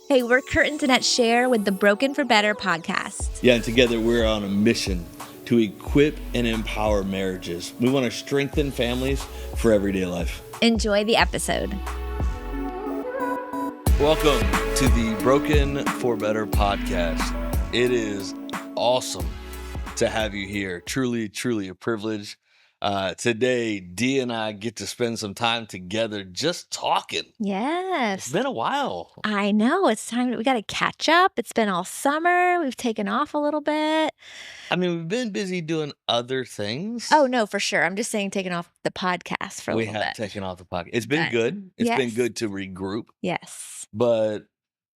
Hey, we're Kurt and Denette Schaer with the Broken for Better podcast. Yeah, and together we're on a mission to equip and empower marriages. We want to strengthen families for everyday life. Enjoy the episode. Welcome to the Broken for Better podcast. It is awesome to have you here. Truly, truly a privilege. Today, Dee and I get to spend some time together just talking. Yes. It's been a while. I know. It's time. We got to catch up. It's been all summer. We've taken off a little bit. I mean, we've been busy doing other things. Oh, no, for sure. I'm just saying taking off the podcast for a little bit. We have taken off the podcast. It's been good. It's been good to regroup. Yes. But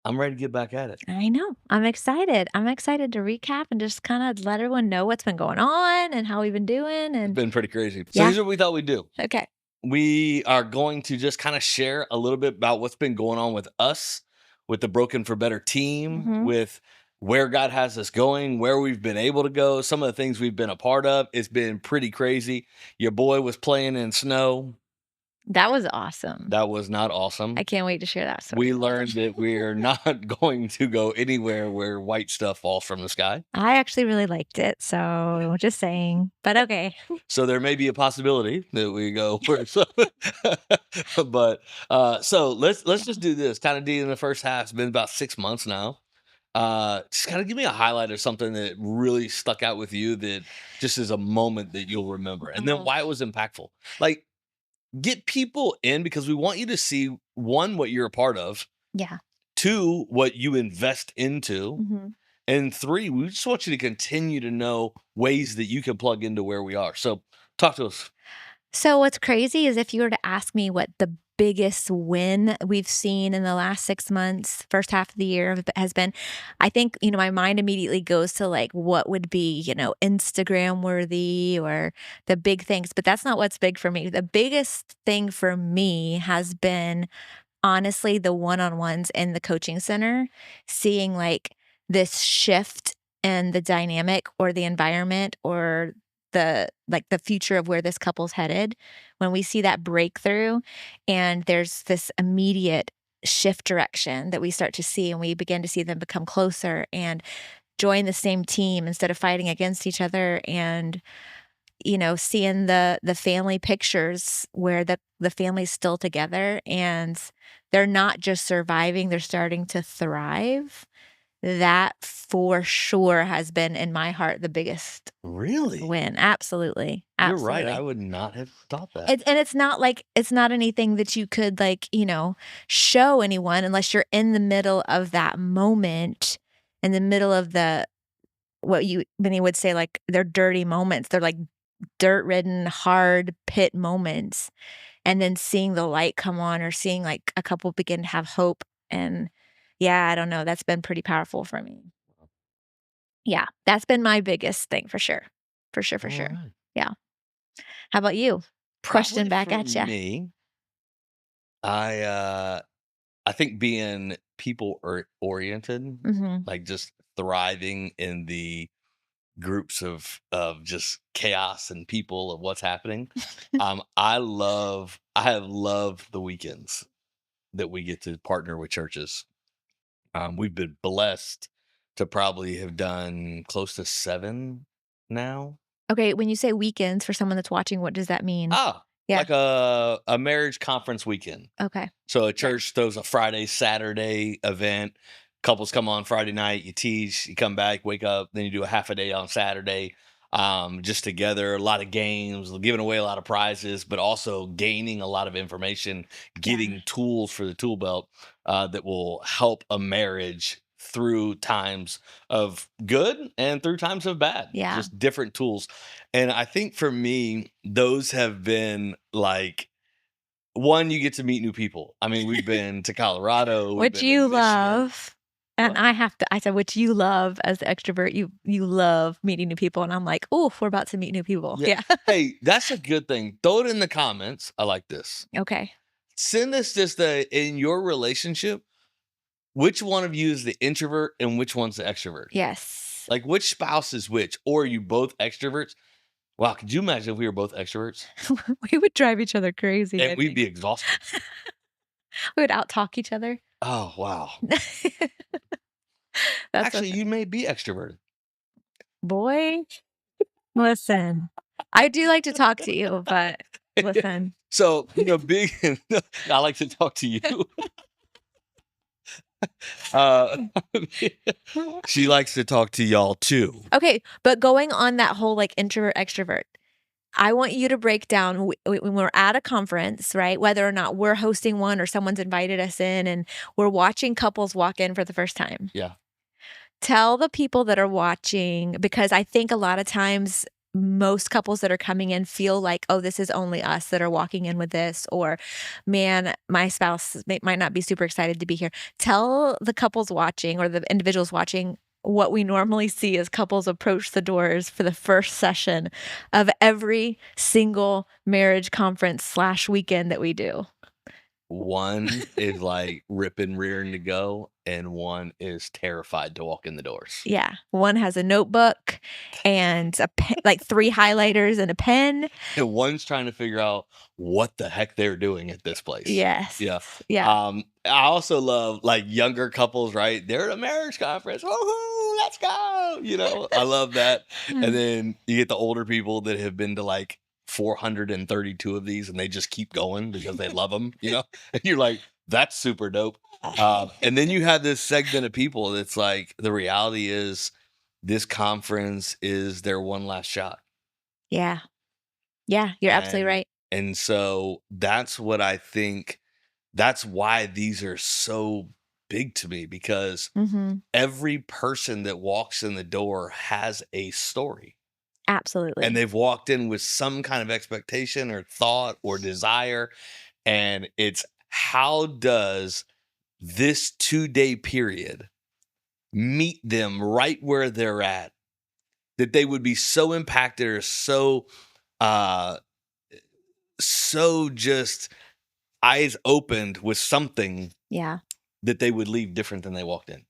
I'm ready to get back at it. I know. I'm excited. I'm excited to recap and just kind of let everyone know what's been going on and how we've been doing. And It's been pretty crazy. So here's what we thought we'd do. Okay. We are going to just kind of share a little bit about what's been going on with us, with the Broken for Better team, with where God has us going, where we've been able to go, some of the things we've been a part of. It's been pretty crazy. Your boy was playing in snow. That was awesome. That was not awesome. I can't wait to share that story. We learned that we're not going to go anywhere where white stuff falls from the sky. I actually really liked it, so just saying. But okay. So there may be a possibility that we go where but so let's just do this. Kind of in the first half. It's been about 6 months now. Just kind of give me a highlight of something that really stuck out with you that just is a moment that you'll remember, and then why it was impactful. Like, get people in because we want you to see, one, what you're a part of. Yeah. Two, what you invest into. And three, we just want you to continue to know ways that you can plug into where we are. So talk to us. So what's crazy is if you were to ask me what the biggest win we've seen in the last 6 months, first half of the year has been, I think, my mind immediately goes to like what would be, Instagram worthy or the big things, but that's not what's big for me. The biggest thing for me has been honestly the one-on-ones in the coaching center, seeing like this shift in the dynamic or the environment or the future of where this couple's headed. When we see that breakthrough and there's this immediate shift direction that we start to see, and we begin to see them become closer and join the same team instead of fighting against each other, and seeing the family pictures where the family's still together and they're not just surviving, they're starting to thrive. That for sure has been in my heart the biggest win. Absolutely. You're right. I would not have thought that. And it's not anything that you could show anyone unless you're in the middle of that moment, in the middle of many would say like they're dirty moments. They're like dirt-ridden, hard pit moments. And then seeing the light come on or seeing like a couple begin to have hope. And yeah, I don't know. That's been pretty powerful for me. Yeah, that's been my biggest thing for sure. For sure. Right. Yeah. How about you? Question back at you. Me, I think being people oriented, like just thriving in the groups of just chaos and people of what's happening. I have loved the weekends that we get to partner with churches. We've been blessed to probably have done close to 7 now. Okay, when you say weekends, for someone that's watching, what does that mean? Like a marriage conference weekend. Okay. So a church throws a Friday, Saturday event. Couples come on Friday night, you teach, you come back, wake up, then you do a half a day on Saturday, just together, a lot of games, giving away a lot of prizes, but also gaining a lot of information, getting tools for the tool belt that will help a marriage through times of good and through times of bad. Yeah. Just different tools. And I think for me, those have been like, one, you get to meet new people. I mean, we've been to Colorado. Which you love. And I said, which you love as the extrovert, you love meeting new people. And I'm like, oh, we're about to meet new people. Yeah. Hey, that's a good thing. Throw it in the comments. I like this. Okay. Send us just in your relationship, which one of you is the introvert and which one's the extrovert? Yes. Like which spouse is which? Or are you both extroverts? Wow, could you imagine if we were both extroverts? We would drive each other crazy. And we'd be exhausted. We would out-talk each other. Oh, wow. That's Actually, okay. you may be extroverted. Boy, listen, I do like to talk to you, but listen. So, big I like to talk to you. Uh, she likes to talk to y'all too. Okay, but going on that whole, like, introvert, extrovert, I want you to break down when we're at a conference, right? Whether or not we're hosting one or someone's invited us in and we're watching couples walk in for the first time. Yeah. Tell the people that are watching, because I think a lot of times most couples that are coming in feel like, oh, this is only us that are walking in with this, or man, my spouse might not be super excited to be here. Tell the couples watching or the individuals watching what we normally see as couples approach the doors for the first session of every single marriage conference slash weekend that we do. One is like ripping rearing to go, and one is terrified to walk in the doors. Yeah. One has a notebook and like 3 highlighters and a pen. And one's trying to figure out what the heck they're doing at this place. Yes. Yeah. Yeah. I also love like younger couples, right? They're at a marriage conference. Woohoo, let's go. I love that. And Mm. then you get the older people that have been to like 432 of these and they just keep going because they love them, And you're like, that's super dope. And then you have this segment of people that's like, the reality is this conference is their one last shot. Yeah. Yeah, you're absolutely And right. and so that's what I think that's why these are so big to me because Mhm. every person that walks in the door has a story. And Absolutely. they've walked in with some kind of expectation or thought or desire. And it's how does this 2-day period meet them right where they're at that they would be so impacted or uh so just eyes opened with something Yeah. that they would leave different than they walked in.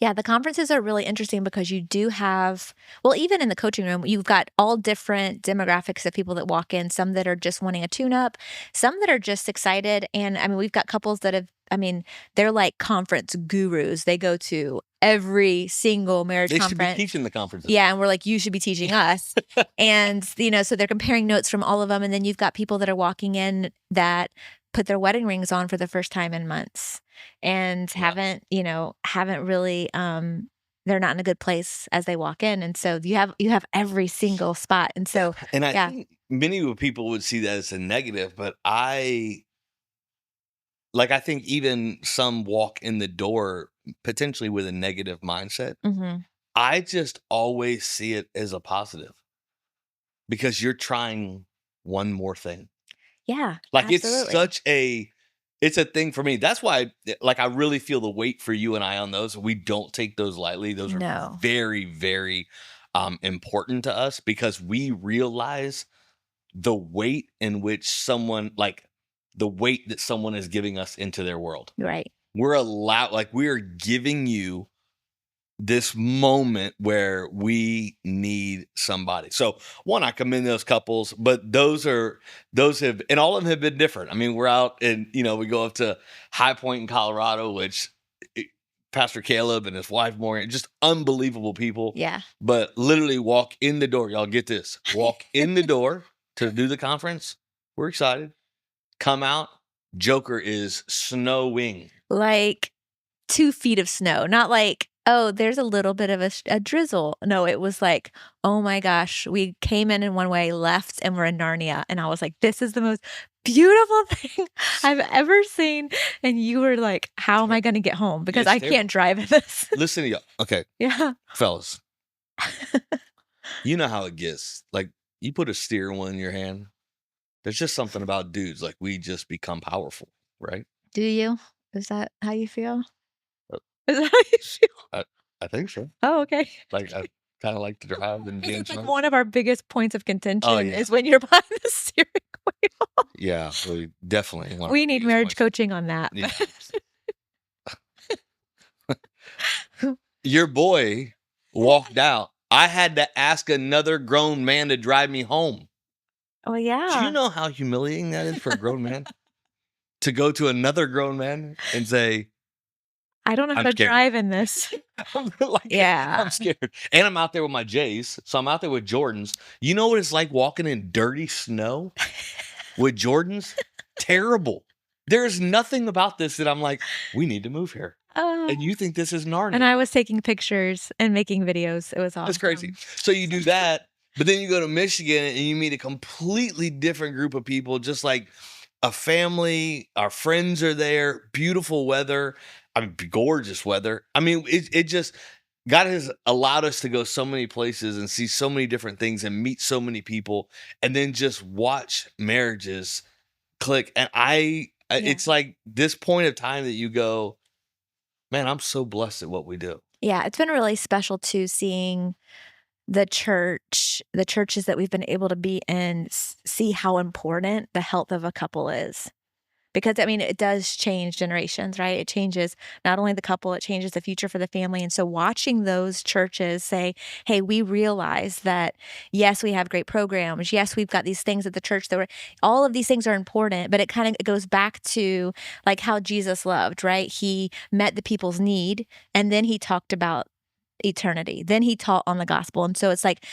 Yeah, the conferences are really interesting because you do have, well, even in the coaching room, you've got all different demographics of people that walk in, some that are just wanting a tune up, some that are just excited. And I mean, we've got couples that have, I mean, they're like conference gurus. They go to every single marriage They should be conference. teaching the conferences. Yeah, and we're like, "You should be teaching us." And, so they're comparing notes from all of them, and then you've got people that are walking in that put their wedding rings on for the first time in months and Yeah. haven't really, they're not in a good place as they walk in, and so you have every single spot, and so And I yeah. think many people would see that as a negative, but I think even some walk in the door potentially with a negative mindset. Mhm. I just always see it as a positive because you're trying one more thing. Yeah, Like absolutely. it's a thing for me. That's why like I really feel the weight for you and I on those. We don't take those lightly. Those are No. very, very important to us because we realize the weight in which the weight that someone is giving us into their world. Right. We're giving you this moment where we need somebody. So one, I commend those couples, but those have and all of them have been different. I mean, we're out and we go up to High Point in Colorado, which Pastor Caleb and his wife Morgan, just unbelievable people. Yeah. But literally walk in the door. Y'all get this. Walk in the door to do the conference. We're excited. Come out. Joker is snowing. Like 2 feet of snow, not like, "Oh, there's a little bit of a drizzle." No, it was like, "Oh my gosh, we came in one way, left, and we're in Narnia." And I was like, "This is the most beautiful thing I've ever seen." And you were like, "How am I gonna get home? Because It's I can't terrible. drive in this." Listen to y'all. Okay, Yeah. fellas, you know how it gets. Like you put a steering wheel in your hand. There's just something about dudes. Like we just become powerful, right? Do you? Is that how you feel? Uh, Is that how you feel? I, I think so. Oh, okay. Like I kind of like to drive and be in It's like front. one of our biggest points of Oh contention yeah, is when you're behind the steering wheel. yeah. We definitely one of We our need biggest marriage points. coaching on that. Yeah. Your boy walked out. I had to ask another grown man to drive me home. Oh, Do you yeah. know how humiliating that is for a grown man to go to another grown man and say, I don't know how I'm to scared. drive in this. I'm like, Yeah. I'm scared. And I'm out there with my J's. So I'm out there with Jordans. You know what it's like walking in dirty snow with Jordans? Terrible. There's nothing about this that I'm like, we need to move here. Oh, And you think this is and Narnia. I was taking pictures and making videos. It was That's crazy. awesome. So you do that, but then you go to Michigan and you meet a completely different group of people, just like a family. Our friends are there, beautiful weather. I mean, gorgeous weather. I mean, it just, God has allowed us to go so many places and see so many different things and meet so many people and then just watch marriages click. And Yeah. it's like this point of time that you go, man, I'm so blessed at what we do. Yeah, it's been really special too seeing the churches that we've been able to be in, see how important the health of a couple is. Because, I mean, it does change generations, right? It changes not only the couple, it changes the future for the family, and so watching those churches say, "Hey, we realize that, yes, we have great programs. Yes, we've got these things at the church that were all of these things are important," but it goes back to, like, how Jesus loved, right? He met the people's need, and then he talked about eternity. Then he taught on the gospel, and so it's like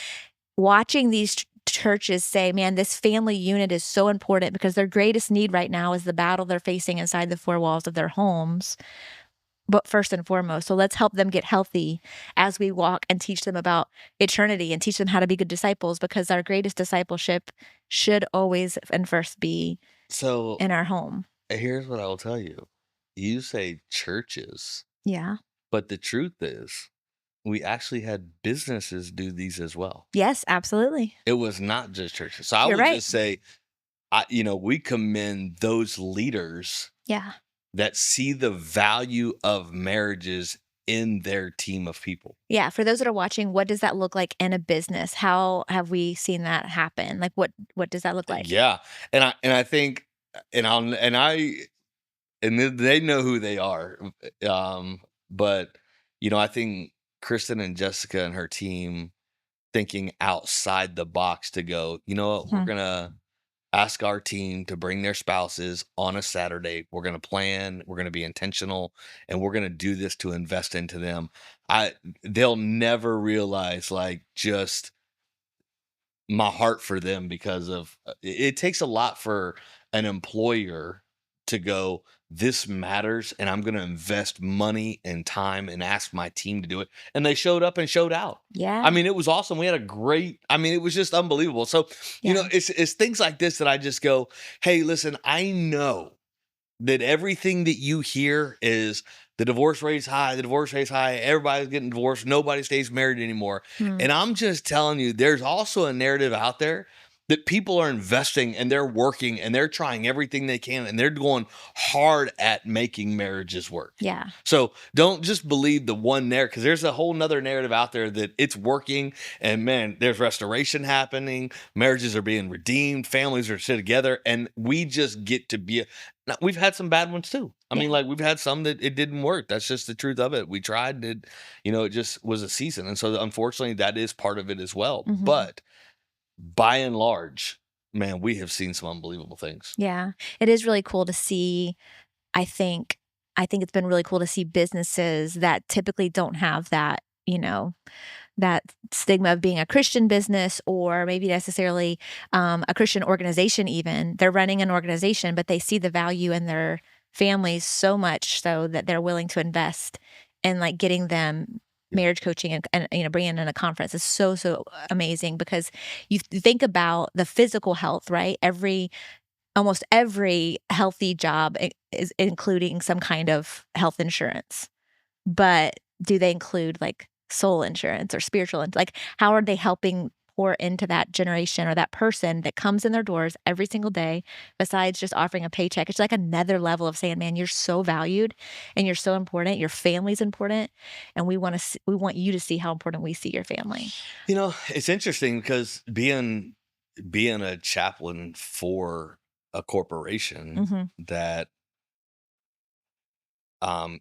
watching these churches say, "Man, this family unit is so important because their greatest need right now is the battle they're facing inside the four walls of their homes, but first and foremost, so let's help them get healthy as we walk and teach them about eternity and teach them how to be good disciples because our greatest discipleship should always and first be So in our home." here's what I will tell you. You say churches, Yeah. but the truth is, we actually had businesses do these as well. Yes, absolutely. It was not just churches. So I You're would right. just say, we commend those leaders Yeah. that see the value of marriages in their team of people. Yeah, for those that are watching, what does that look like in a business? How have we seen that happen? Like, what does that look like? Yeah, and I think, they know who they are, but I think Kristen and Jessica and her team thinking outside the box to go, you know what, we're Mhm. gonna ask our team to bring their spouses on a Saturday. We're gonna plan, we're gonna be intentional, and we're gonna do this to invest into them. I They'll never realize like just my heart for them because of it takes a lot for an employer to go, this matters and I'm going to invest money and time and ask my team to do it, and they showed up and showed out. Yeah, I mean, it was awesome. We had a great, I mean, it was just unbelievable. So yeah, it's things like this that I just go, hey, listen, I know that everything that you hear is the divorce rate's high, the divorce rate's high, everybody's getting divorced, nobody stays married anymore. mm, And I'm just telling you, there's also a narrative out there that people are investing and they're working and they're trying everything they can and they're going hard at making marriages work. yeah, So don't just believe the one narrative, because there's a whole nother narrative out there that it's working and man, there's restoration happening, marriages are being redeemed, families are still together, and we just get to be now, we've had some bad ones too. I mean, yeah, like we've had some that it didn't work. That's just the truth of it. We tried it, it just was a season. And so unfortunately that is part of it as well. mhm, But by and large, man, we have seen some unbelievable things. yeah. It is really cool to see. I think I think it's been really cool to see businesses that typically don't have that, that stigma of being a Christian business or maybe necessarily a Christian organization, even. They're running an organization, but they see the value in their families so much so that they're willing to invest in like getting them Yeah. marriage coaching and bringing in a conference is so amazing because you think about the physical health, right? Almost every healthy job is including some kind of health insurance. But do they include, like, soul insurance or spiritual like, how are they helping pour into that generation or that person that comes in their doors every single day besides just offering a paycheck? It's like another level of saying, "Man, you're so valued and you're so important, your family's important, and we want you to see how important we see your family." It's interesting because being a chaplain for a corporation Mhm. that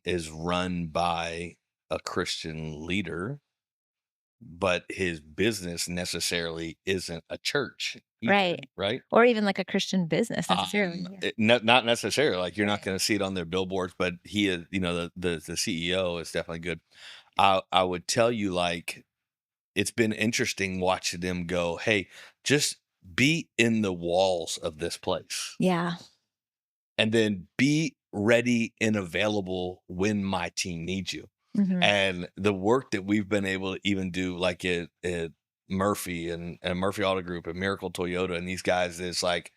is run by a Christian leader, but his business necessarily isn't a church either, Right. right? Or even like a Christian business necessarily. Yeah. Not necessarily, like, you're not Right. gonna see it on their billboards, but he is, the CEO is definitely good. I would tell you, like, it's been interesting watching them go, "Hey, just be in the walls of this place, Yeah. and then be ready and available when my team needs you." Mhm. And the work that we've been able to even do, like at Murphy and Murphy Auto Group and Miracle Toyota and these guys, is like,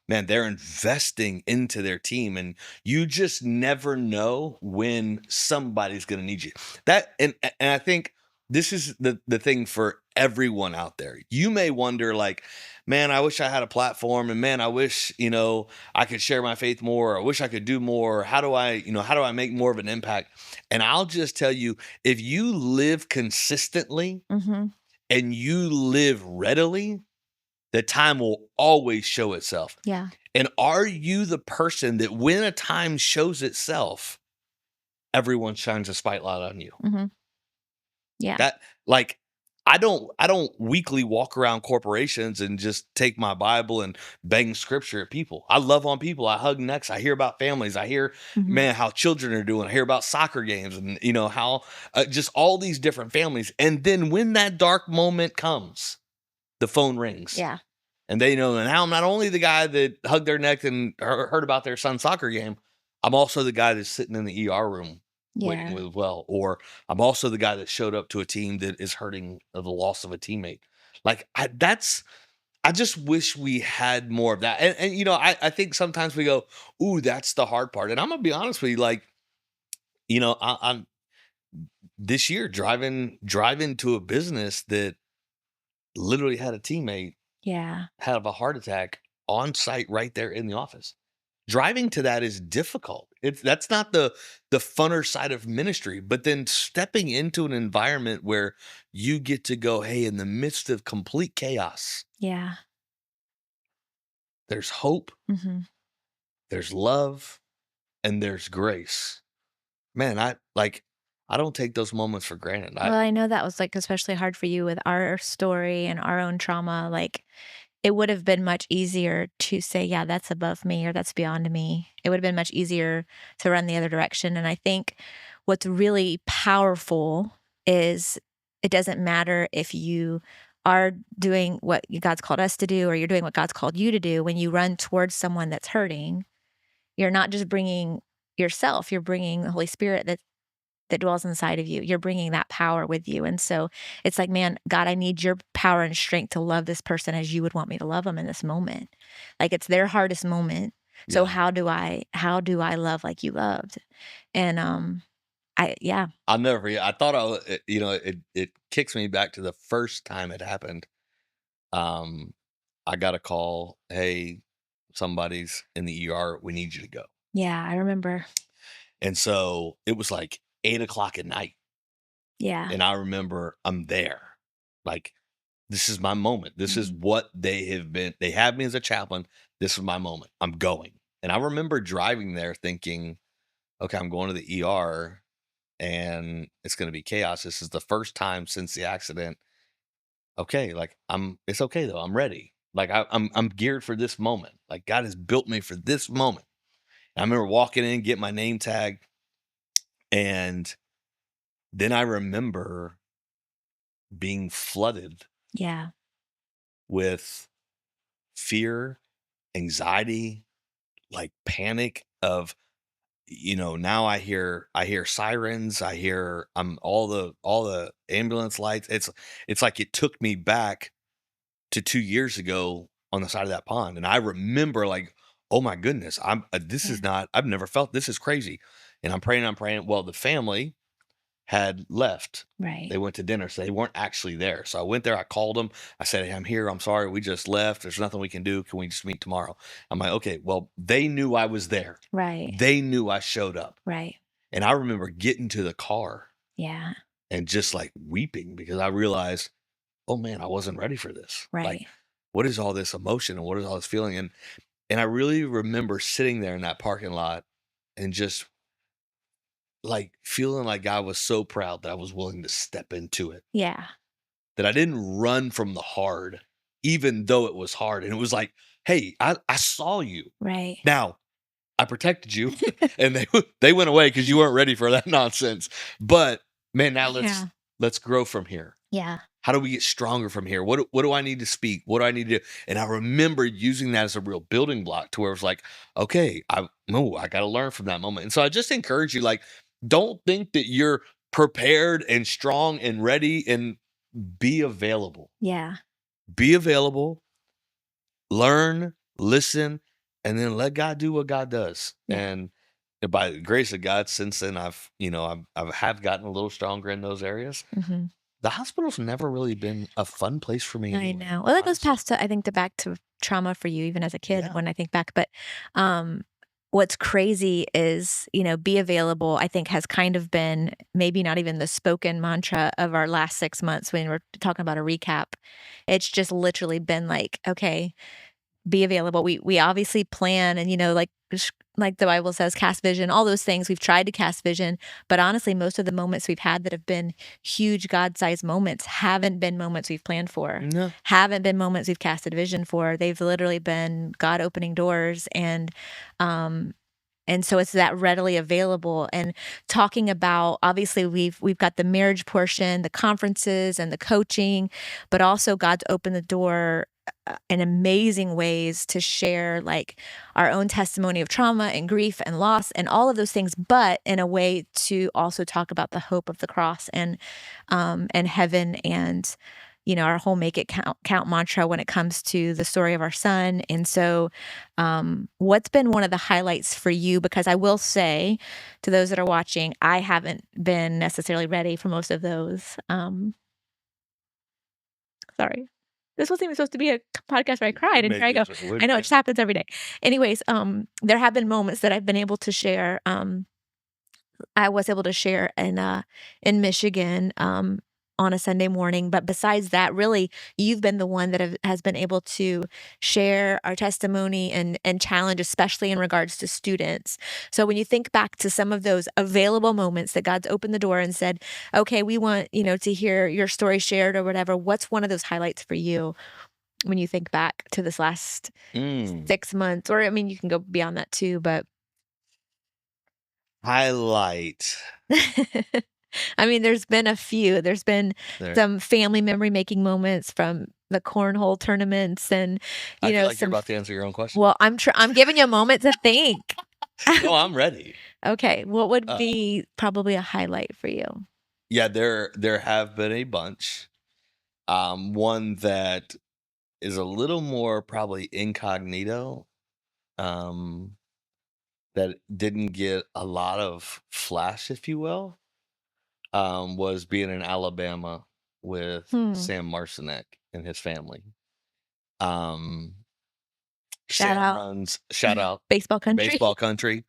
man, they're investing into their team, and you just never know when somebody's going to need you. That and I think this is the thing for everyone out there. You may wonder, like, man, I wish I had a platform, and man, I wish I could share my faith more. I wish I could do more. How do I make more of an impact? And I'll just tell you, if you live consistently Mhm. and you live readily, the time will always show itself. Yeah. And are you the person that when a time shows itself, everyone shines a spotlight on you? Mhm. Yeah. That like I don't weekly walk around corporations and just take my Bible and bang scripture at people. I love on people. I hug necks. I hear about families. I hear, Mhm. man, how children are doing. I hear about soccer games and how just all these different families. And then when that dark moment comes, the phone rings. Yeah. And they know that now I'm not only the guy that hugged their neck and heard about their son's soccer game, I'm also the guy that's sitting in the ER room waiting Yeah. with well, or I'm also the guy that showed up to a team that is hurting of the loss of a teammate. Like I just wish we had more of that. And I think sometimes we go, ooh, that's the hard part. And I'm gonna be honest with you, like, I'm this year driving to a business that literally had a teammate Yeah. have a heart attack on site right there in the office. Driving to that is difficult. That's not the funner side of ministry, but then stepping into an environment where you get to go, hey, in the midst of complete chaos, Yeah. there's hope, Mhm. there's love, and there's grace. Man, I don't take those moments for granted. Well, I know that was, like, especially hard for you with our story and our own trauma, like, it would have been much easier to say, "Yeah, that's above me," or "That's beyond me." It would have been much easier to run the other direction, and I think what's really powerful is it doesn't matter if you are doing what God's called us to do or you're doing what God's called you to do. When you run towards someone that's hurting, you're not just bringing yourself, you're bringing the Holy Spirit that dwells inside of you. You're bringing that power with you. And so it's like, man, God, I need your power and strength to love this person as you would want me to love them in this moment. Like it's their hardest moment. So Yeah. how do I love like you loved? And yeah. I'll never forget. I thought it kicks me back to the first time it happened. Um, I got a call, hey, somebody's in the ER. We need you to go. Yeah, I remember. And so it was like 8 o'clock at night. Yeah. And I remember I'm there. Like, this is my moment. This is Mhm. what they have been. They have me as a chaplain. This is my moment. I'm going. And I remember driving there thinking, okay, I'm going to the ER and it's going to be chaos. This is the first time since the accident. Okay, like it's okay though. I'm ready. Like I'm geared for this moment. Like God has built me for this moment. And I remember walking in, get my name tag, and then I remember being flooded Yeah. with fear, anxiety, like panic of now I hear sirens, I hear all the ambulance lights. It's like it took me back to 2 years ago on the side of that pond, and I remember like, "Oh my goodness, this Yeah. is not I've never felt this is crazy." And I'm praying. Well, the family had left. Right. They went to dinner, so they weren't actually there. So I went there, I called them. I said, "Hey, I'm here. I'm sorry. We just left. There's nothing we can do. Can we just meet tomorrow?" I'm like, "Okay." Well, they knew I was there. Right. They knew I showed up. Right. And I remember getting to the car Yeah. and just like weeping because I realized, "Oh man, I wasn't ready for this." Like, Right. what is all this emotion and what is all this feeling? And I really remember sitting there in that parking lot and just like feeling like I was so proud that I was willing to step into it. Yeah. that I didn't run from the hard, even though it was hard. And it was like, hey, I saw you. Right. Now, I protected you, and they went away because you weren't ready for that nonsense. But man, now let's grow from here. Yeah. How do we get stronger from here? What do I need to speak? What do I need to do? And I remember using that as a real building block to where it was like, okay, I got to learn from that moment. And so I just encourage you, like, don't think that you're prepared and strong and ready, and be available. Yeah. Be available, learn, listen, and then let God do what God does. Yeah. And by the grace of God, since then, I have gotten a little stronger in those areas. Mm-hmm. The hospital's never really been a fun place for me I anyway, know. Well, that goes honestly. past to, I think, back to trauma for you, even as a kid, Yeah. when I think back. But what's crazy is, be available, I think, has kind of been maybe not even the spoken mantra of our last 6 months when we're talking about a recap. It's just literally been like, okay, be available. We obviously plan, and like the Bible says, cast vision, all those things. We've tried to cast vision, but honestly, most of the moments we've had that have been huge God-sized moments haven't been moments we've planned for. No. Haven't been moments we've casted vision for. They've literally been God opening doors, and so it's that readily available. And talking about, obviously, we've got the marriage portion, the conferences and the coaching, but also God's opened the door in amazing ways to share like our own testimony of trauma and grief and loss and all of those things, but in a way to also talk about the hope of the cross and heaven, and our whole make it count mantra when it comes to the story of our son. And so what's been one of the highlights for you? Because I will say to those that are watching, I haven't been necessarily ready for most of those. Sorry. This wasn't even supposed to be a podcast where I cried, and here I go. I know, it just happens every day. Anyways, there have been moments that I've been able to share. I was able to share in Michigan on a Sunday morning, but besides that, really, you've been the one that has been able to share our testimony and challenge, especially in regards to students. So when you think back to some of those available moments that God's opened the door and said, "Okay, we want to hear your story shared," or whatever, what's one of those highlights for you when you think back to this last 6 months? Or I mean, you can go beyond that too, but highlight. I mean, there's been a few. There's been some family memory making moments from the cornhole tournaments, and I feel like you're about to answer your own question. Well, I'm giving you a moment to think. No, I'm ready. Okay, what would be probably a highlight for you? Yeah, there have been a bunch. One that is a little more probably incognito. That didn't get a lot of flash, if you will, was being in Alabama with Sam Marcinek and his family. Shout out baseball country.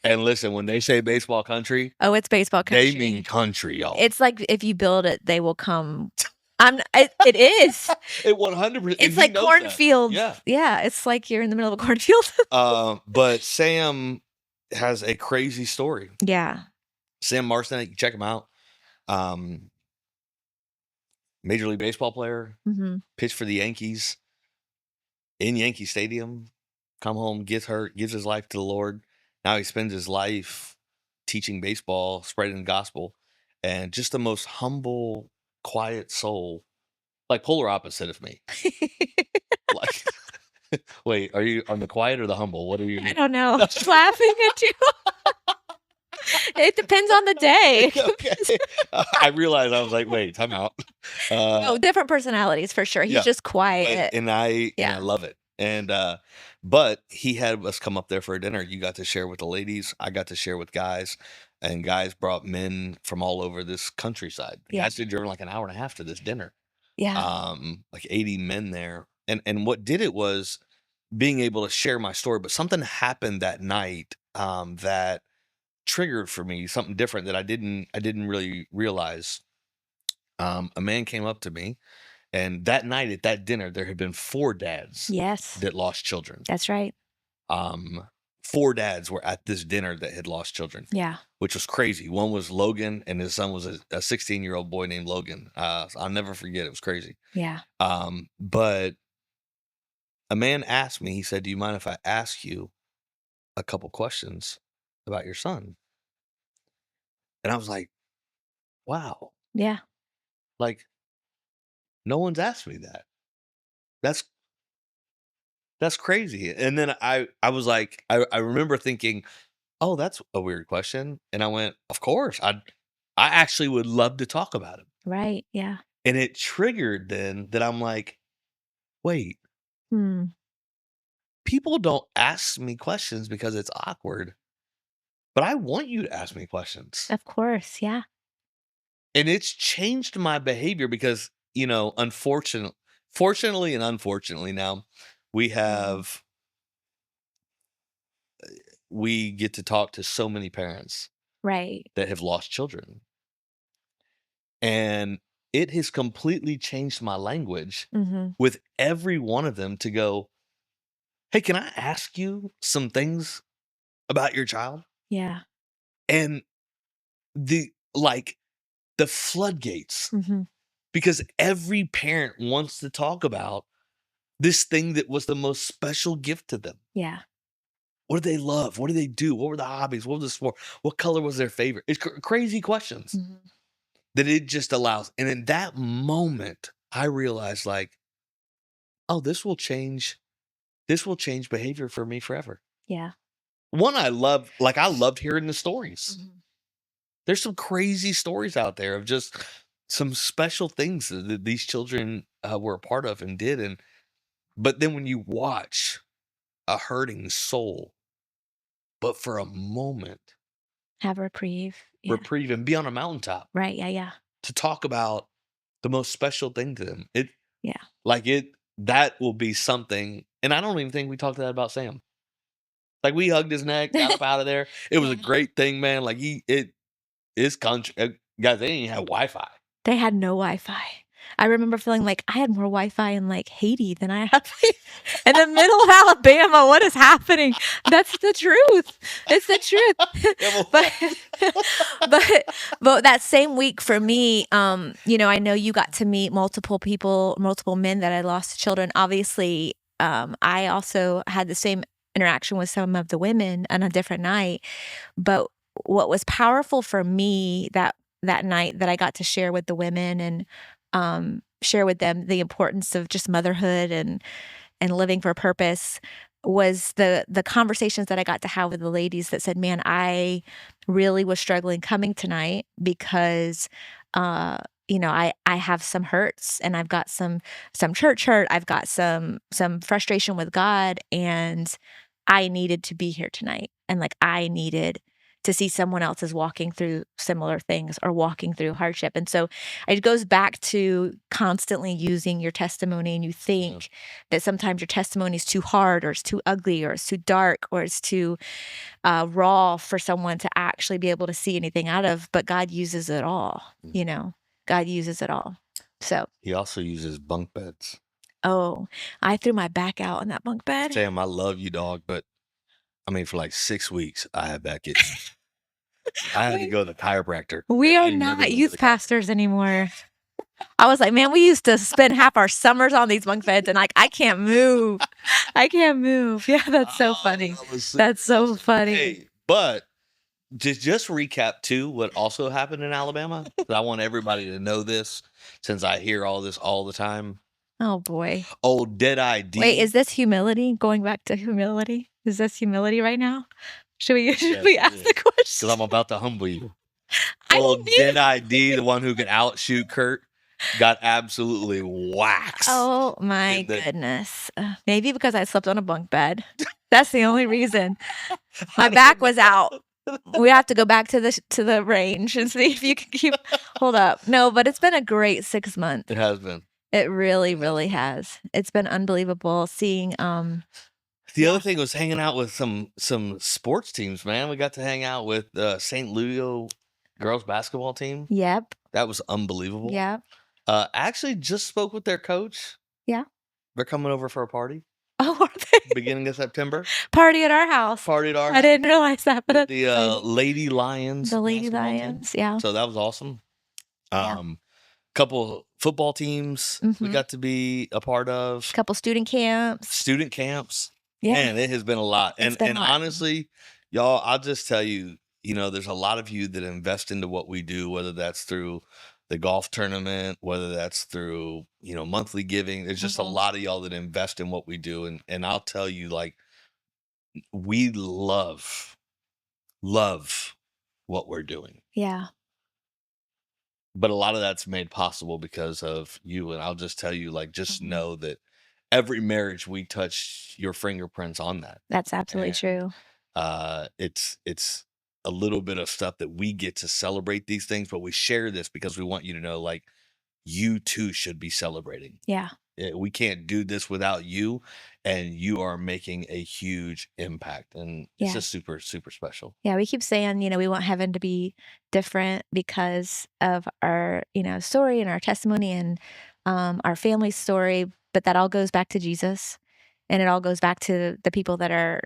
And listen, when they say baseball country, oh, it's baseball country. They mean country, y'all. It's like if you build it, they will come. It is. It 100%. It's like cornfields. Yeah, it's like you're in the middle of a cornfield. But Sam has a crazy story. Yeah. Sam Marcinek, check him out. Major League Baseball player, pitched for the Yankees in Yankee Stadium, come home, gets hurt, gives his life to the Lord. Now he spends his life teaching baseball, spreading the gospel, and just the most humble, quiet soul, like polar opposite of me. Like, wait, are you on the quiet or the humble? What are you? I don't know. Just laughing at you. It depends on the day. Okay. I realized, I was like, wait, time out. No, different personalities for sure. He's just quiet. And I love it. And but he had us come up there for a dinner. You got to share with the ladies. I got to share with guys. And guys brought men from all over this countryside. Guys had driven like an hour and a half to this dinner. Yeah. Like 80 men there. And what did it was being able to share my story. But something happened that night that triggered for me something different that I didn't really realize. A man came up to me, and that night at that dinner, there had been 4 dads Yes. that lost children. That's right. 4 dads were at this dinner that had lost children. Yeah. Which was crazy. One was Logan, and his son was a 16-year-old boy named Logan. I'll never forget. It was crazy. Yeah. But a man asked me, he said, "Do you mind if I ask you a couple questions about your son?" And I was like, wow, Yeah. like, no one's asked me that. That's crazy. And then I was like, I remember thinking, oh, that's a weird question. And I went, of course, I actually would love to talk about it. Right. Yeah. And it triggered then that I'm like, wait, Hmm. people don't ask me questions because it's awkward, but I want you to ask me questions. Of course. Yeah. And it's changed my behavior because, fortunately and unfortunately now we have we get to talk to so many parents Right. that have lost children. And it has completely changed my language Mm-hmm. with every one of them to go, "Hey, can I ask you some things about your child?" Yeah. And the the floodgates, Mm-hmm. because every parent wants to talk about this thing that was the most special gift to them. Yeah. What did they love? What did they do? What were the hobbies? What was the sport? What color was their favorite? It's crazy questions Mm-hmm. that it just allows. And in that moment, I realized like, oh, this will change. This will change behavior for me forever. Yeah. One, I loved hearing the stories. Mm-hmm. There's some crazy stories out there of just some special things that these children were a part of and did. But then when you watch a hurting soul, but for a moment, Have a reprieve. Yeah. reprieve and be on a mountaintop Right. Yeah. Yeah. to talk about the most special thing to them. Yeah. That will be something. And I don't even think we talked that about Sam. Like we hugged his neck, got up out of there. It was a Yeah. great thing, man. Like his country, guys, they didn't even have Wi-Fi. They had no Wi-Fi. I remember feeling like I had more Wi-Fi in like Haiti than I have in the middle of Alabama. What is happening? That's the truth. It's the truth. but that same week for me, I know you got to meet multiple people, multiple men that had lost children. Obviously, I also had the same interaction with some of the women on a different night. But what was powerful for me that night that I got to share with the women and share with them the importance of just motherhood and living for a purpose was the conversations that I got to have with the ladies that said, "Man, I really was struggling coming tonight because I have some hurts and I've got some church hurt. I've got some frustration with God and I needed to be here tonight. And like I needed to see someone else is walking through similar things or walking through hardship." And so it goes back to constantly using your testimony, and you think that sometimes your testimony is too hard or it's too ugly or it's too dark or it's too raw for someone to actually be able to see anything out of, but God uses it all, God uses it all. So He also uses bunk beds. oh, I threw my back out on that bunk bed. Sam, I love you, dog, but I mean, for like 6 weeks, I had back itch. I had to go to the chiropractor. We are not youth pastors anymore. I was like, man, we used to spend half our summers on these bunk beds and like, I can't move. I can't move. Yeah, that's so funny. That's so funny. Hey, but just recap too what also happened in Alabama. I want everybody to know this since I hear all this all the time. Oh boy. Oh, Dead-Eye D. Wait, is this humility? Going back to humility? Is this humility right now? Should we ask the question? Because I'm about to humble you. Old Dead-Eye D, the one who can outshoot Kurt, got absolutely waxed. Oh my goodness. Maybe because I slept on a bunk bed. That's the only reason. My back was out. We have to go back to the range and see if you can keep. Hold up. No, but it's been a great 6 months. It has been. It really, really has. It's been unbelievable seeing. The other thing was hanging out with some sports teams, man. We got to hang out with St. Louis girls basketball team. Yep. That was unbelievable. Yeah. Actually just spoke with their coach. Yeah. They're coming over for a party. Oh, are they? beginning of September. Party at our house. Party at our I house didn't realize that, but with that's the exciting. Lady Lions The Lady basketball team. Lions, yeah. So that was awesome. Yeah. Couple football teams we Mhm. got to be a part of, Couple student camps. student camps. Yeah, Man, it has been a lot. it's And been a and lot. honestly, y'all, I'll just tell you, there's a lot of you that invest into what we do, whether that's through the golf tournament, whether that's through, monthly giving. There's just a Mhm. lot of y'all that invest in what we do. And I'll tell you, like, we love what we're doing. Yeah. But a lot of that's made possible because of you, and I'll just tell you, like, just Mhm. know that every marriage we touch your fingerprints on that, That's absolutely and, true. it's a little bit of stuff that we get to celebrate these things, but we share this because we want you to know, like, you too should be celebrating. Yeah. We can't do this without you, and you are making a huge impact, and it's Yeah. just super, super special. Yeah, we keep saying, we want heaven to be different because of our, story and our testimony and our family's story, but that all goes back to Jesus, and it all goes back to the people that are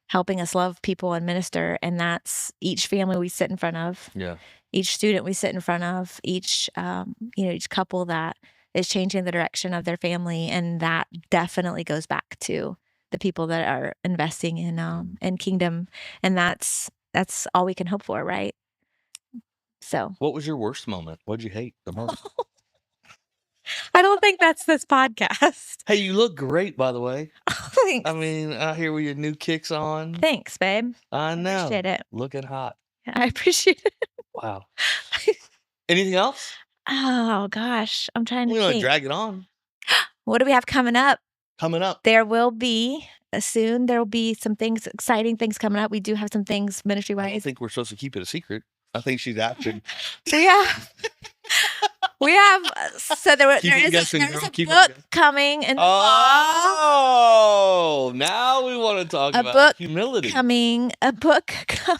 helping us love people and minister, and that's each family we sit in front of, Yeah. each student we sit in front of, each couple that is changing the direction of their family, and that definitely goes back to the people that are investing in kingdom, and that's all we can hope for, right? So What was your worst moment? What'd you hate the most? I don't think that's this podcast. Hey, you look great, by the way. I Thanks. mean, out here with your new kicks on. Thanks, babe. I I know. appreciate it. Looking hot. I appreciate it. Wow. Anything else? Oh gosh, I'm trying to We're gonna think. drag it on. What do we have coming up? Coming up. There will be soon. There will be some things, exciting things coming up. We do have some things ministry I don't wise. think we're supposed to keep it a secret. I think she's actually We have, we have. So keep it guessing, there is girl. a Keep it book guessing. coming in the fall. Oh, now we want to talk A about book humility. coming. A book coming.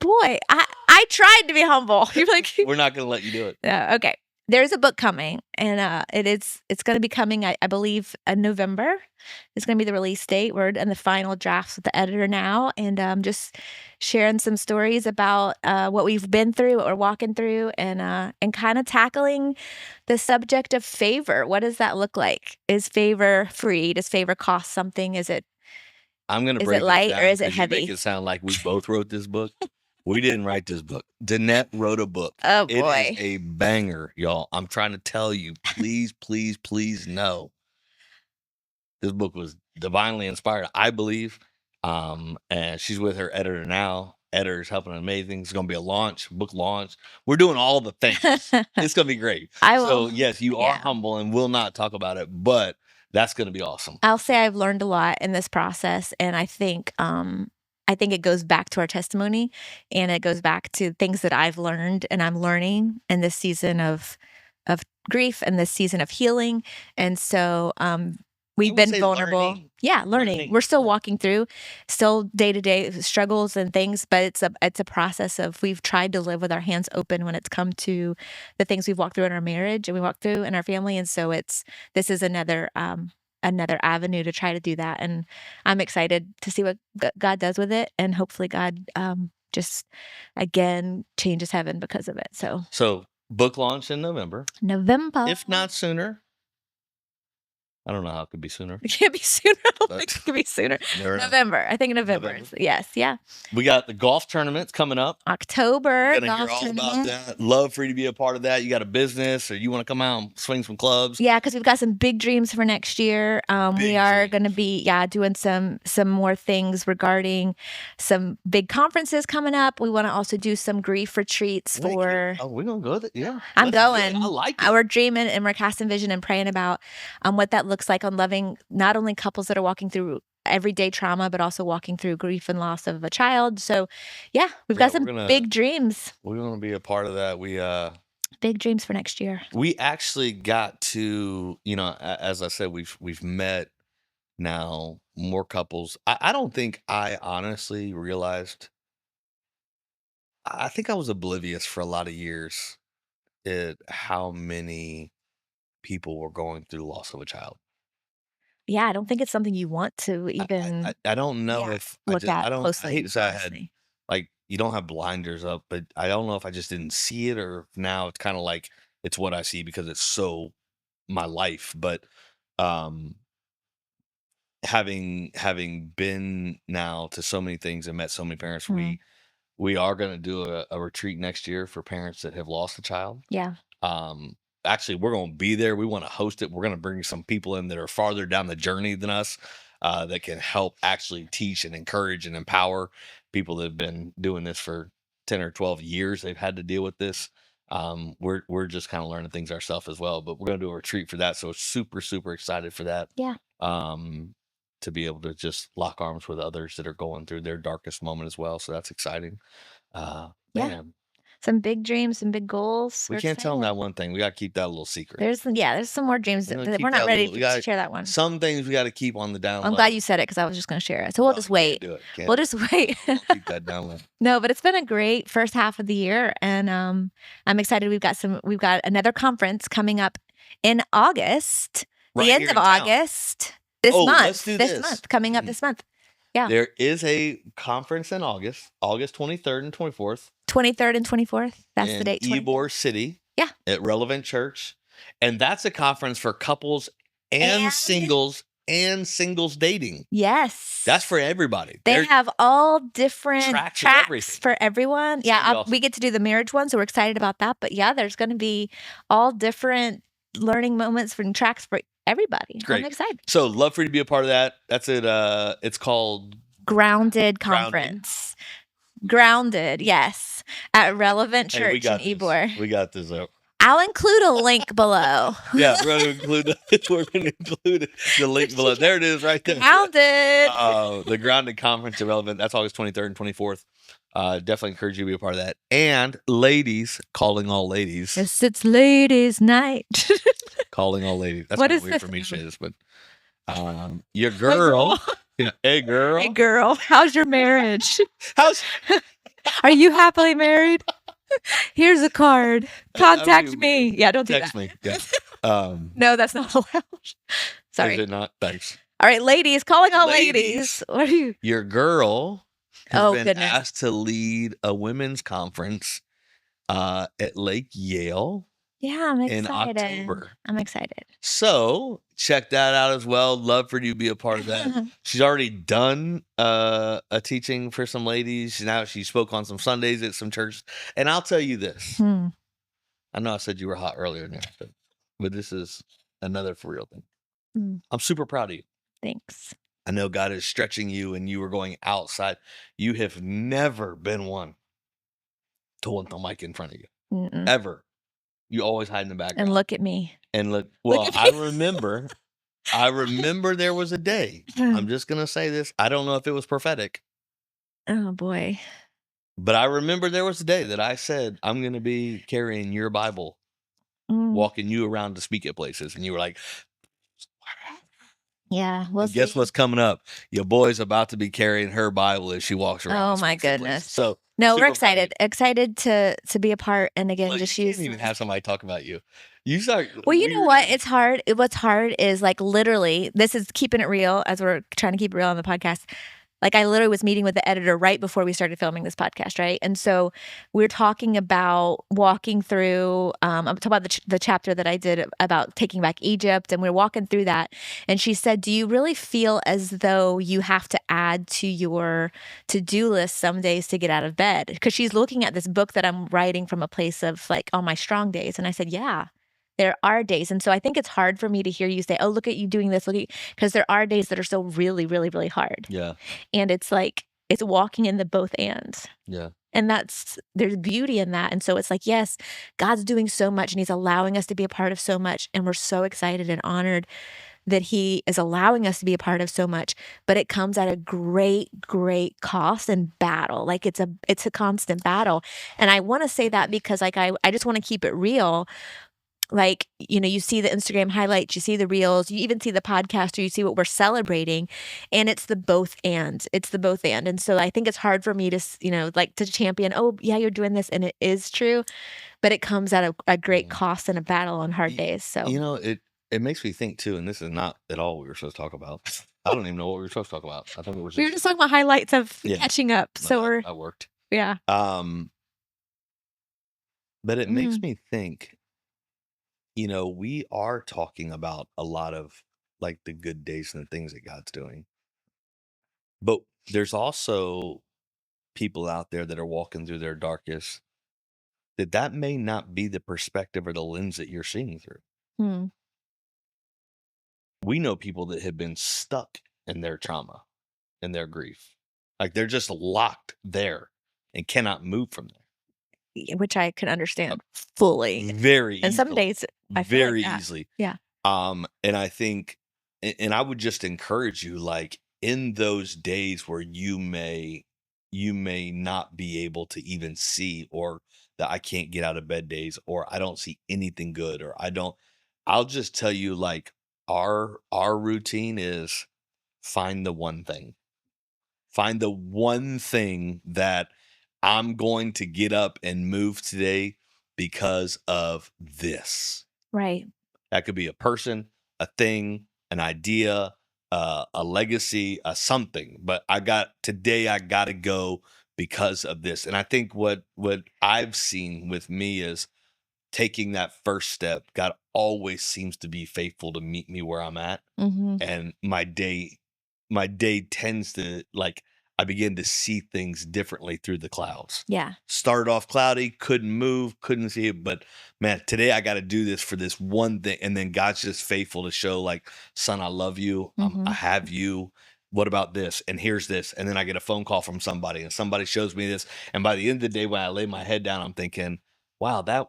Boy, I tried to be humble. You're like, We're not gonna let you do it. yeah, okay. There's a book coming, and it's going to be coming. I believe in November. It's going to be the release date. We're in the final drafts with the editor now, and just sharing some stories about what we've been through, what we're walking through, and kind of tackling the subject of favor. What does that look like? Is favor free? Does favor cost something? I'm gonna Is it break this light or down is it because you make heavy? it sound like we both wrote this book. We didn't write this book. Danette wrote a book. Oh It is boy. a banger, y'all. I'm trying to tell you, please, please, please know this book was divinely inspired, I believe. And she's with her editor now. Editor's helping amazing. It's gonna be a launch, book launch. We're doing all the things. It's gonna be great. I So will. yes, you are Yeah. humble and will not talk about it, but that's gonna be awesome. I'll say I've learned a lot in this process, and I think it goes back to our testimony, and it goes back to things that I've learned and I'm learning in this season of grief and this season of healing, and so I we've would been say vulnerable. learning. Yeah, learning. We're still Yeah. walking through, still day to day struggles and things, but it's a process of we've tried to live with our hands open when it's come to the things we've walked through in our marriage and we walked through in our family, and so this is another avenue to try to do that. And I'm excited to see what God does with it. And hopefully God just again changes heaven because of it. So book launch in November, November. if not sooner. I don't know how it could be sooner. It can't be sooner. I don't But think it could be sooner. never know. November. I think November. November. Yes. Yeah. We got the golf tournaments coming up. October. Gonna hear Golf all about tournament. that. Love for you to be a part of that. You got a business or you want to come out and swing some clubs. Yeah, because we've got some big dreams for next year. We Big are dreams. going to be doing some more things regarding some big conferences coming up. We want to also do some grief retreats Wait, for. oh, we're gonna go. Yeah, I'm let's do it. going. I like it. We're dreaming and we're casting vision and praying about what that looks like on loving not only couples that are walking through everyday trauma, but also walking through grief and loss of a child. So, yeah, we've got some big dreams. We're gonna be a part of that. Big dreams for next year. We actually got to, as I said, we've met now more couples. I don't think I honestly realized. I think I was oblivious for a lot of years at how many people were going through the loss of a child. Yeah, I don't think it's something you want to even I don't know yeah, if look at I hate closely, to say I had, honestly. like, you don't have blinders up, but I don't know if I just didn't see it or if now it's kinda like it's what I see because it's so my life, but, um, having been now to so many things and met so many parents, Mm, we are gonna do a retreat next year for parents that have lost a child. yeah. Um, Actually, we're gonna be there. We wanna host it. We're gonna bring some people in that are farther down the journey than us, that can help actually teach and encourage and empower people that have been doing this for 10 or 12 years. They've had to deal with this. We're just kind of learning things ourselves as well, but we're gonna do a retreat for that. So super, super excited for that. Yeah. Um, to be able to just lock arms with others that are going through their darkest moment as well. So that's exciting. Yeah. Man, Some big dreams, some big goals. we We're can't tell them excited. that one thing. We gotta keep that a little secret. There's some more dreams You know, that we're keep not that ready little. We to got share that one. some things we got to keep on the down I'm glad low. you said it because I was just gonna share it. So we'll No, just you can't wait. do it. Can't We'll do it. just wait. We'll keep that down low. No, but it's been a great first half of the year, and I'm excited. We've got another conference coming up in August, the Right end here of in town. August, Oh, let's do this this. month, coming up this month. Yeah, There is a conference in August, August 23rd and 24th 23rd and 24th. That's the in date. 23rd. Ybor City. Yeah, At Relevant Church, and that's a conference for couples and and singles dating. yes, That's for everybody. they There's have all different tracks of tracks everything. for everyone. It's gonna be Yeah, awesome. we get to do the marriage one, so we're excited about that. But yeah, there's going to be all different learning moments for tracks for everybody. It's I'm great. excited. So love for you to be a part of that. That's it. It's called Grounded Grounded. Conference. Grounded, yes, at Relevant Hey, we Church in got this. Ybor. We got this up. I'll include a link below. Yeah, we're gonna include the link below. There it is, right there. Grounded. The Grounded Conference Irrelevant. That's August 23rd and 24th. Definitely encourage you to be a part of that. And ladies, calling all ladies. Yes, it's ladies' night. Calling all ladies. That's What kind is of weird this? for me to say this, but your girl. Yeah, hey girl. Hey girl, how's your marriage? How's Are you happily married? Here's a card. Contact you- me. Yeah, don't do text that. me? Yeah. No, that's not allowed. Is Sorry. it not? Thanks. All right, ladies, calling all Ladies. ladies. What are you? Your girl has Oh, been goodness. asked to lead a women's conference at Lake Yale Yeah, I'm in excited. October. I'm excited. So check that out as well. Love for you to be a part of that. She's already done a teaching for some ladies. Now she spoke on some Sundays at some churches. And I'll tell you this. I know I said you were hot earlier in there, but this is another for real thing. I'm super proud of you. Thanks. I know God is stretching you and you were going outside. You have never been one to want the mic in front of you. Mm-mm. Ever. You always hide in the background. And look at me. And look, well, I remember there was a day. I'm just going to say this. I don't know if it was prophetic. Oh, boy. But I remember there was a day that I said, I'm going to be carrying your Bible, walking you around to speak at places. And you were like, yeah. Well, guess what's coming up? Your boy's about to be carrying her Bible as she walks around. Oh, my goodness. So no, we're excited. Excited to be a part. And again, well, just you use. can't even have somebody talk about you. You start. Well, you know what? It's hard. What's hard is like literally, this is keeping it real as we're trying to keep it real on the podcast. Like I literally was meeting with the editor right before we started filming this podcast, right? And so we're talking about walking through, I'm talking about the chapter that I did about taking back Egypt, and we're walking through that. And she said, do you really feel as though you have to add to your to-do list some days to get out of bed? Because she's looking at this book that I'm writing from a place of like on my strong days. And I said, yeah. There are days. And so I think it's hard for me to hear you say, oh, look at you doing this, because there are days that are so really, really, really hard. Yeah. And it's like, it's walking in the both ands. Yeah. And there's beauty in that. And so it's like, yes, God's doing so much and he's allowing us to be a part of so much. And we're so excited and honored that he is allowing us to be a part of so much, but it comes at a great, great cost and battle. Like it's a constant battle. And I want to say that because like, I just want to keep it real. Like, you know, you see the Instagram highlights, you see the reels, you even see the podcast, or you see what we're celebrating, and it's the both and. It's the both and. And so I think it's hard for me to, you know, like to champion, oh, yeah, you're doing this, and it is true, but it comes at a great cost and a battle on hard days. So, you know, It makes me think too, and this is not at all what we were supposed to talk about. I don't even know what we were supposed to talk about. I think it was We were just just talking about highlights of catching up. my So bad. I worked. yeah. But it makes Mm, me think, we are talking about a lot of like the good days and the things that God's doing. But there's also people out there that are walking through their darkest, that may not be the perspective or the lens that you're seeing through. mm, We know people that have been stuck in their trauma and their grief. Like they're just locked there and cannot move from which I can there. understand fully. Very And some easily. days I feel like Very that. easily. Yeah. And I think, and I would just encourage you, like in those days where you may not be able to even see, or that I can't get out of bed days, or I don't see anything good, or I'll just tell you, like our routine is find the one thing. Find the one thing that I'm going to get up and move today because of this. Right. That could be a person, a thing, an idea, a legacy, a something. But I got to go because of this. And I think what I've seen with me is taking that first step. God always seems to be faithful to meet me where I'm at, Hmm. and my day tends to, like, I begin to see things differently through the clouds. Yeah. Started off cloudy, couldn't move, couldn't see it, but man, today I got to do this for this one thing, and then God's just faithful to show, like, son, I love you, I Hmm. have you. What about this? And here's this, and then I get a phone call from somebody, and somebody shows me this, and by the end of the day, when I lay my head down, I'm thinking, wow, that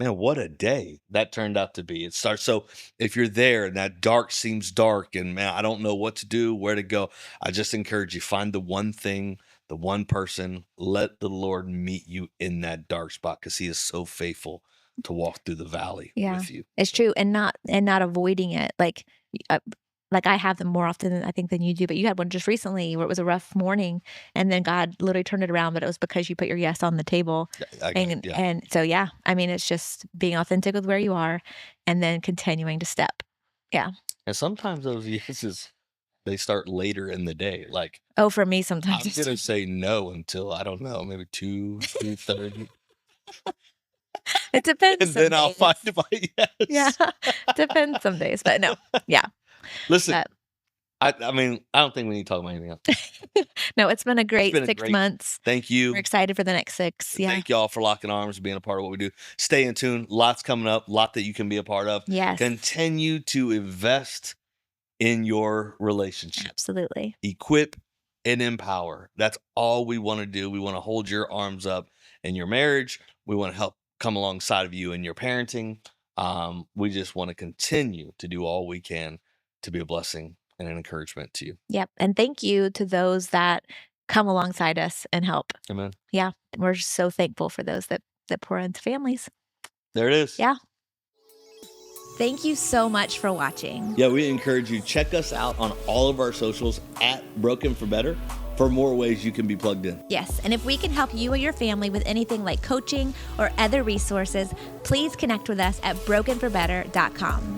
man, what a day that turned out to be. It starts. So if you're there and that dark seems dark and man, I don't know what to do, where to go, I just encourage you, find the one thing, the one person, let the Lord meet you in that dark spot, because he is so faithful to walk through the valley Yeah. with you. It's true. And not avoiding it. Uh, like I have them more often than I think than you do, but you had one just recently where it was a rough morning and then God literally turned it around, but it was because you put your yes on the table. Yeah. And so, yeah, I mean, it's just being authentic with where you are and then continuing to step. Yeah. And sometimes those yeses, they start later in the day. Like, Oh, for me, sometimes I'm going to say no until, I don't know, maybe 2:30. it depends And some then I'll days. find my Yeah. yes. Depends some days, but no. Yeah. Listen, But I mean, I don't think we need to talk about anything else. no, it's been a It's great been a 6 great months. thank We're you. excited for the next 6. Yeah. Thank y'all for locking arms, being a part of what we do. Stay in tune. Lots coming up, lot that you can be a part of. Yes. Continue to invest in your relationship. Absolutely. Equip and empower. That's all we want to do. We want to hold your arms up in your marriage. We want to help come alongside of you in your parenting. We just want to continue to do all we can to be a blessing and an encouragement to you. Yep. And thank you to those that come alongside us and help. Amen. Yeah. We're just so thankful for those that pour into families. There it is. Yeah. Thank you so much for watching. Yeah, we encourage you, check us out on all of our socials at Broken for Better for more ways you can be plugged in. Yes. And if we can help you or your family with anything like coaching or other resources, please connect with us at brokenforbetter.com.